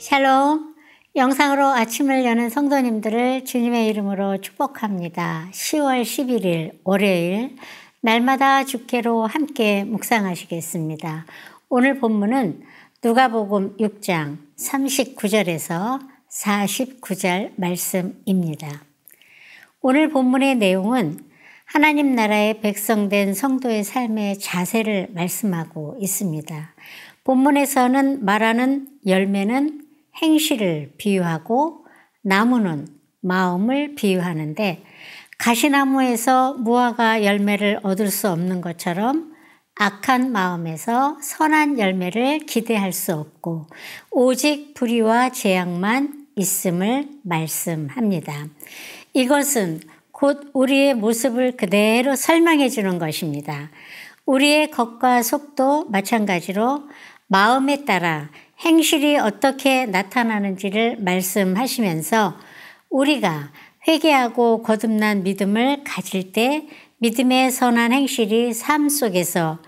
샬롬. 영상으로 아침을 여는 성도님들을 주님의 이름으로 축복합니다. 10월 11일 월요일 날마다 주께로 함께 묵상하시겠습니다. 오늘 본문은 누가복음 6장 39절에서 49절 말씀입니다. 오늘 본문의 내용은 하나님 나라의 백성된 성도의 삶의 자세를 말씀하고 있습니다. 본문에서는 말하는 열매는 행실을 비유하고 나무는 마음을 비유하는데, 가시나무에서 무화과 열매를 얻을 수 없는 것처럼 악한 마음에서 선한 열매를 기대할 수 없고 오직 불의와 재앙만 있음을 말씀합니다. 이것은 곧 우리의 모습을 그대로 설명해 주는 것입니다. 우리의 겉과 속도 마찬가지로 마음에 따라 행실이 어떻게 나타나는지를 말씀하시면서 우리가 회개하고 거듭난 믿음을 가질 때 믿음의 선한 행실이 삶 속에서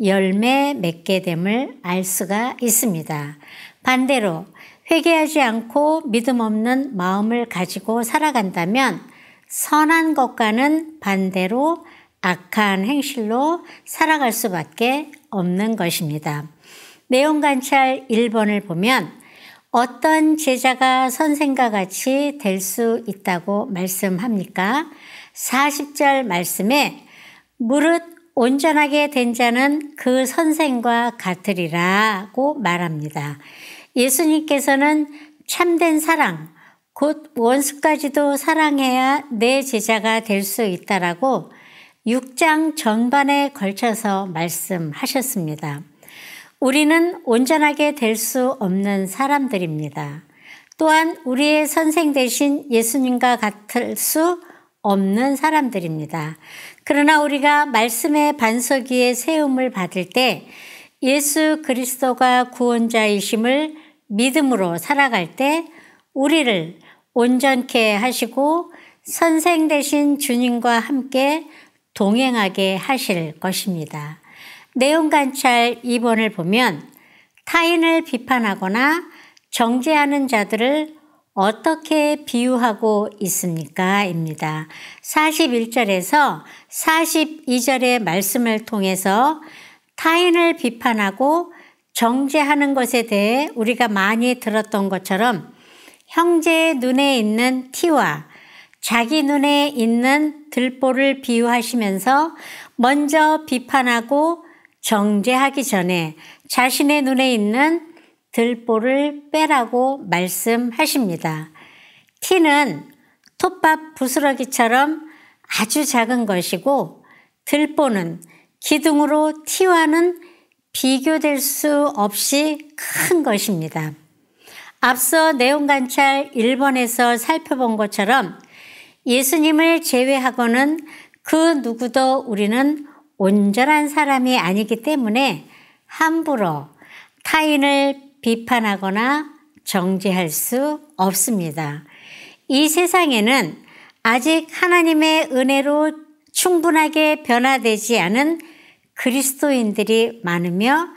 열매 맺게 됨을 알 수가 있습니다. 반대로 회개하지 않고 믿음 없는 마음을 가지고 살아간다면 선한 것과는 반대로 악한 행실로 살아갈 수밖에 없는 것입니다. 내용 관찰 1번을 보면 어떤 제자가 선생과 같이 될 수 있다고 말씀합니까? 40절 말씀에 무릇 온전하게 된 자는 그 선생과 같으리라고 말합니다. 예수님께서는 참된 사랑, 곧 원수까지도 사랑해야 내 제자가 될 수 있다라고 6장 전반에 걸쳐서 말씀하셨습니다. 우리는 온전하게 될 수 없는 사람들입니다. 또한 우리의 선생 되신 예수님과 같을 수 없는 사람들입니다. 그러나 우리가 말씀의 반석 위에 세움을 받을 때 예수 그리스도가 구원자이심을 믿음으로 살아갈 때 우리를 온전케 하시고 선생 되신 주님과 함께 동행하게 하실 것입니다. 내용 관찰 2번을 보면 타인을 비판하거나 정죄하는 자들을 어떻게 비유하고 있습니까? 입니다. 41절에서 42절의 말씀을 통해서 타인을 비판하고 정죄하는 것에 대해 우리가 많이 들었던 것처럼 형제의 눈에 있는 티와 자기 눈에 있는 들보를 비유하시면서 먼저 비판하고 정죄하기 전에 자신의 눈에 있는 들보를 빼라고 말씀하십니다. 티는 톱밥 부스러기처럼 아주 작은 것이고 들보는 기둥으로 티와는 비교될 수 없이 큰 것입니다. 앞서 내용 관찰 1번에서 살펴본 것처럼 예수님을 제외하고는 그 누구도 우리는 온전한 사람이 아니기 때문에 함부로 타인을 비판하거나 정죄할 수 없습니다. 이 세상에는 아직 하나님의 은혜로 충분하게 변화되지 않은 그리스도인들이 많으며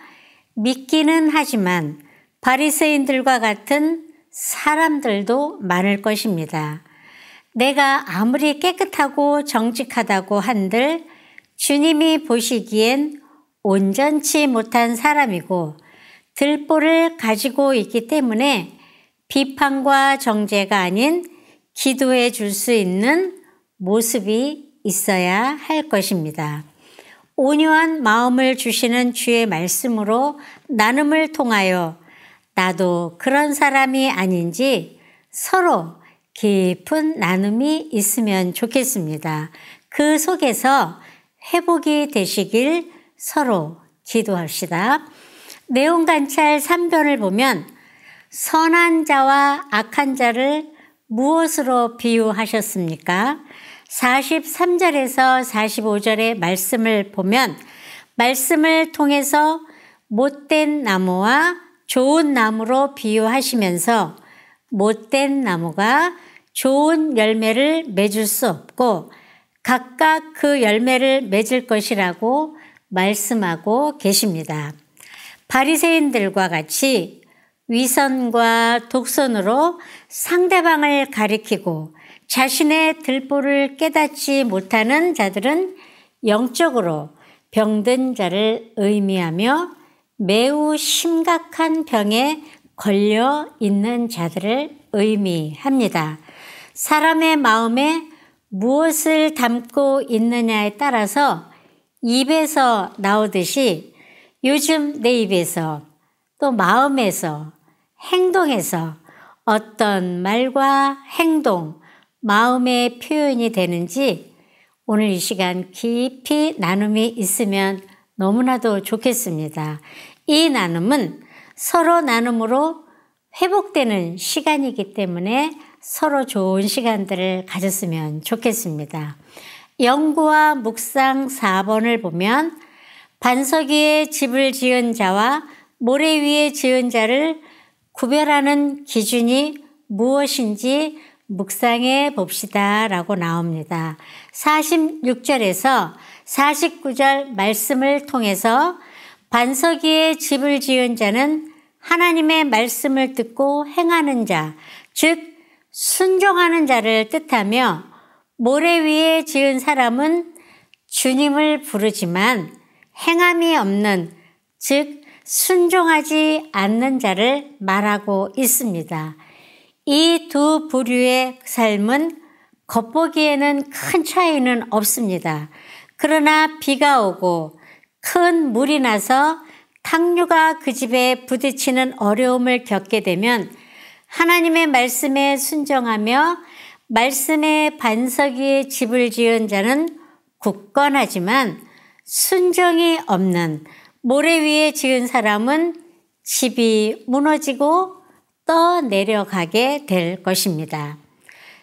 믿기는 하지만 바리새인들과 같은 사람들도 많을 것입니다. 내가 아무리 깨끗하고 정직하다고 한들 주님이 보시기엔 온전치 못한 사람이고 들보를 가지고 있기 때문에 비판과 정죄가 아닌 기도해 줄 수 있는 모습이 있어야 할 것입니다. 온유한 마음을 주시는 주의 말씀으로 나눔을 통하여 나도 그런 사람이 아닌지 서로 깊은 나눔이 있으면 좋겠습니다. 그 속에서 회복이 되시길 서로 기도합시다. 내용 관찰 3번을 보면 선한 자와 악한 자를 무엇으로 비유하셨습니까? 43절에서 45절의 말씀을 보면 말씀을 통해서 못된 나무와 좋은 나무로 비유하시면서 못된 나무가 좋은 열매를 맺을 수 없고 각각 그 열매를 맺을 것이라고 말씀하고 계십니다. 바리새인들과 같이 위선과 독선으로 상대방을 가리키고 자신의 들보를 깨닫지 못하는 자들은 영적으로 병든 자를 의미하며 매우 심각한 병에 걸려 있는 자들을 의미합니다. 사람의 마음에 무엇을 담고 있느냐에 따라서 입에서 나오듯이 요즘 내 입에서 또 마음에서 행동에서 어떤 말과 행동, 마음의 표현이 되는지 오늘 이 시간 깊이 나눔이 있으면 너무나도 좋겠습니다. 이 나눔은 서로 나눔으로 회복되는 시간이기 때문에 서로 좋은 시간들을 가졌으면 좋겠습니다. 연구와 묵상 4번을 보면 반석 위에 집을 지은 자와 모래 위에 지은 자를 구별하는 기준이 무엇인지 묵상해 봅시다 라고 나옵니다. 46절에서 49절 말씀을 통해서 반석 위에 집을 지은 자는 하나님의 말씀을 듣고 행하는 자, 즉 순종하는 자를 뜻하며 모래 위에 지은 사람은 주님을 부르지만 행함이 없는, 즉 순종하지 않는 자를 말하고 있습니다. 이 두 부류의 삶은 겉보기에는 큰 차이는 없습니다. 그러나 비가 오고 큰 물이 나서 탕류가 그 집에 부딪히는 어려움을 겪게 되면 하나님의 말씀에 순종하며 말씀의 반석 위에 집을 지은 자는 굳건하지만 순종이 없는 모래 위에 지은 사람은 집이 무너지고 떠내려가게 될 것입니다.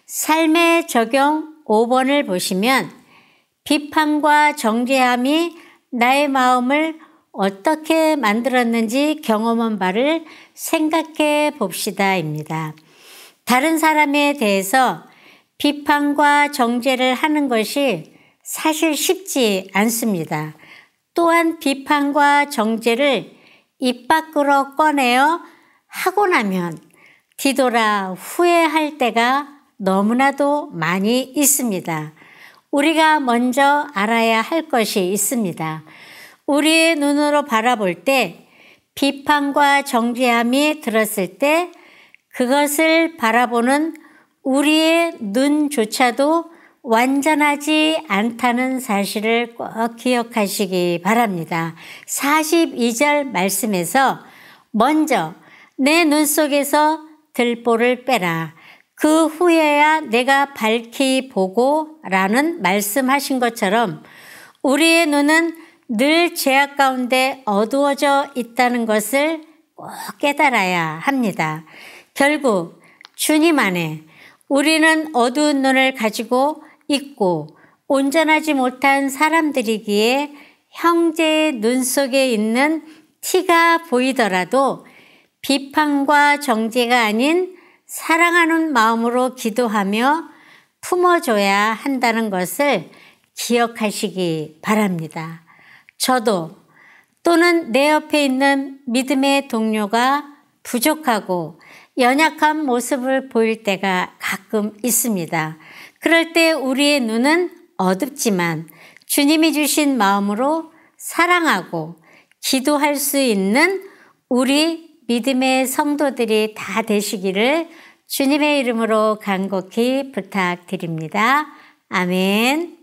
삶의 적용 5번을 보시면 비판과 정죄함이 나의 마음을 어떻게 만들었는지 경험한 바를 생각해 봅시다입니다. 다른 사람에 대해서 비판과 정죄를 하는 것이 사실 쉽지 않습니다. 또한 비판과 정죄를 입 밖으로 꺼내어 하고 나면 뒤돌아 후회할 때가 너무나도 많이 있습니다. 우리가 먼저 알아야 할 것이 있습니다. 우리의 눈으로 바라볼 때 비판과 정죄함이 들었을 때 그것을 바라보는 우리의 눈조차도 완전하지 않다는 사실을 꼭 기억하시기 바랍니다. 42절 말씀에서 먼저 내 눈 속에서 들보를 빼라. 그 후에야 내가 밝히 보고 라는 말씀하신 것처럼 우리의 눈은 늘 죄악 가운데 어두워져 있다는 것을 꼭 깨달아야 합니다. 결국 주님 안에 우리는 어두운 눈을 가지고 있고 온전하지 못한 사람들이기에 형제의 눈 속에 있는 티가 보이더라도 비판과 정죄가 아닌 사랑하는 마음으로 기도하며 품어줘야 한다는 것을 기억하시기 바랍니다. 저도 또는 내 옆에 있는 믿음의 동료가 부족하고 연약한 모습을 보일 때가 가끔 있습니다. 그럴 때 우리의 눈은 어둡지만 주님이 주신 마음으로 사랑하고 기도할 수 있는 우리 믿음의 성도들이 다 되시기를 주님의 이름으로 간곡히 부탁드립니다. 아멘.